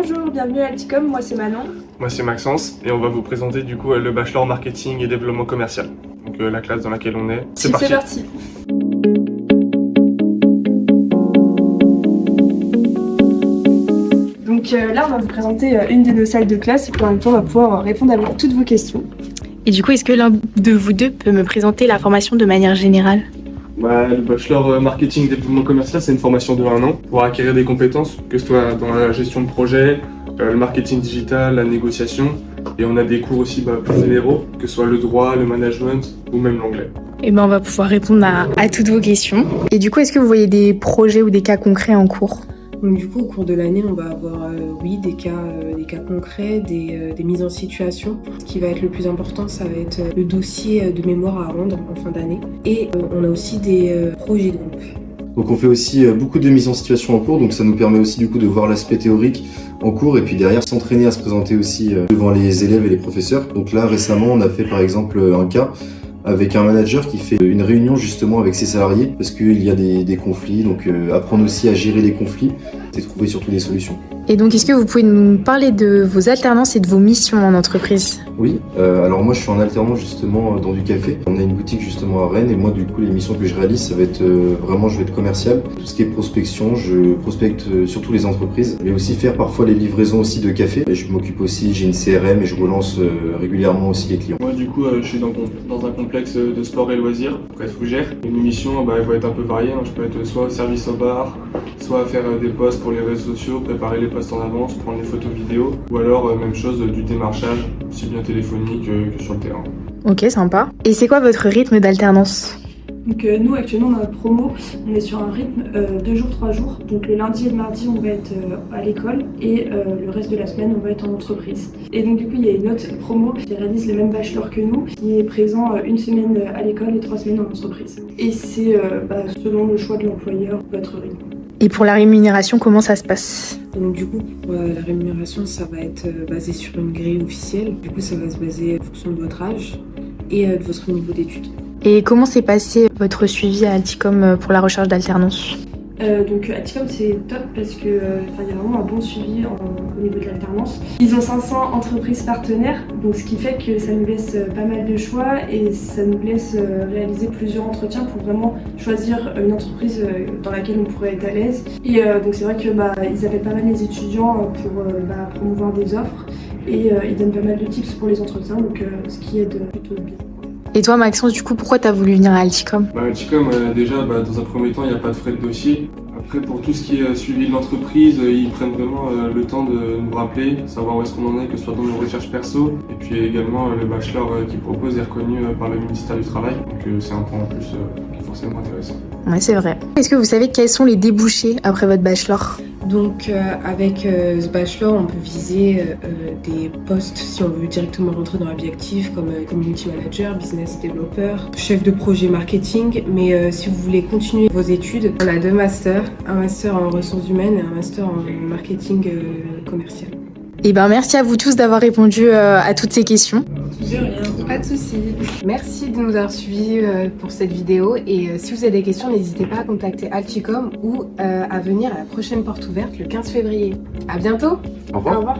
Bonjour, bienvenue à Alticom, moi c'est Manon. Moi c'est Maxence et on va vous présenter du coup le bachelor marketing et développement commercial. Donc la classe dans laquelle on est. C'est parti. Donc là on va vous présenter une de nos salles de classe et pour en même temps on va pouvoir répondre à toutes vos questions. Et du coup, est-ce que l'un de vous deux peut me présenter la formation de manière générale ? Le bachelor marketing et développement commercial, c'est une formation de 1 an pour acquérir des compétences, que ce soit dans la gestion de projet, le marketing digital, la négociation. Et on a des cours aussi plus généraux, que ce soit le droit, le management ou même l'anglais. Et on va pouvoir répondre à toutes vos questions. Et du coup, est-ce que vous voyez des projets ou des cas concrets en cours ? Donc du coup, au cours de l'année, on va avoir des cas concrets, des mises en situation. Ce qui va être le plus important, ça va être le dossier de mémoire à rendre en fin d'année. Et on a aussi des projets de groupe. Donc on fait aussi beaucoup de mises en situation en cours, donc ça nous permet aussi du coup de voir l'aspect théorique en cours et puis derrière s'entraîner à se présenter aussi devant les élèves et les professeurs. Donc là récemment, on a fait par exemple un cas avec un manager qui fait une réunion justement avec ses salariés parce qu'il y a des conflits, donc apprendre aussi à gérer les conflits et trouver surtout des solutions. Et donc, est-ce que vous pouvez nous parler de vos alternances et de vos missions en entreprise ? Oui, alors moi je suis en alternance justement dans du café. On a une boutique justement à Rennes et moi du coup les missions que je réalise ça va être vraiment je vais être commercial. Tout ce qui est prospection, je prospecte surtout les entreprises mais aussi faire parfois les livraisons aussi de café. Et je m'occupe aussi, j'ai une CRM et je relance régulièrement aussi les clients. Moi du coup je suis dans un complexe de sport et loisirs près de Fougères. Et mes missions elles vont être un peu variées. Je peux être soit au service au bar, soit faire des posts pour les réseaux sociaux, préparer les posts en avance, prendre les photos vidéo ou alors même chose du démarchage, aussi bien téléphonique que sur le terrain. Ok, sympa. Et c'est quoi votre rythme d'alternance ? Donc nous actuellement dans notre promo, on est sur un rythme 2 jours, 3 jours. Donc le lundi et le mardi on va être à l'école et le reste de la semaine on va être en entreprise. Et donc du coup il y a une autre promo qui réalise le même bachelor que nous, qui est présent 1 semaine à l'école et 3 semaines en entreprise. Et c'est selon le choix de l'employeur, votre rythme. Et pour la rémunération, comment ça se passe ? Donc du coup, pour la rémunération, ça va être basé sur une grille officielle. Du coup, ça va se baser en fonction de votre âge et de votre niveau d'études. Et comment s'est passé votre suivi à Alticom pour la recherche d'alternance ? Donc Alticom c'est top parce que il y a vraiment un bon suivi au niveau de l'alternance. Ils ont 500 entreprises partenaires, donc ce qui fait que ça nous laisse pas mal de choix et ça nous laisse réaliser plusieurs entretiens pour vraiment choisir une entreprise dans laquelle on pourrait être à l'aise. Et donc c'est vrai que ils appellent pas mal les étudiants pour promouvoir des offres et ils donnent pas mal de tips pour les entretiens, donc ce qui aide plutôt bien. Et toi Maxence, du coup, pourquoi t'as voulu venir à Alticom ? Alticom, déjà, dans un premier temps, il n'y a pas de frais de dossier. Après, pour tout ce qui est suivi de l'entreprise, ils prennent vraiment le temps de nous rappeler, savoir où est-ce qu'on en est, que ce soit dans nos recherches perso. Et puis également, le bachelor qu'ils proposent est reconnu par le ministère du Travail. Donc c'est un point en plus qui est forcément intéressant. Ouais, c'est vrai. Est-ce que vous savez quels sont les débouchés après votre bachelor ? Donc avec ce bachelor, on peut viser des postes si on veut directement rentrer dans la vie active comme community manager, business developer, chef de projet marketing. Mais si vous voulez continuer vos études, on a 2 masters, un master en ressources humaines et un master en marketing commercial. Eh ben, merci à vous tous d'avoir répondu à toutes ces questions. De rien. Pas de souci. Merci de nous avoir suivis pour cette vidéo et si vous avez des questions, n'hésitez pas à contacter Alticom ou à venir à la prochaine porte ouverte le 15 février. À bientôt. Au revoir. Au revoir.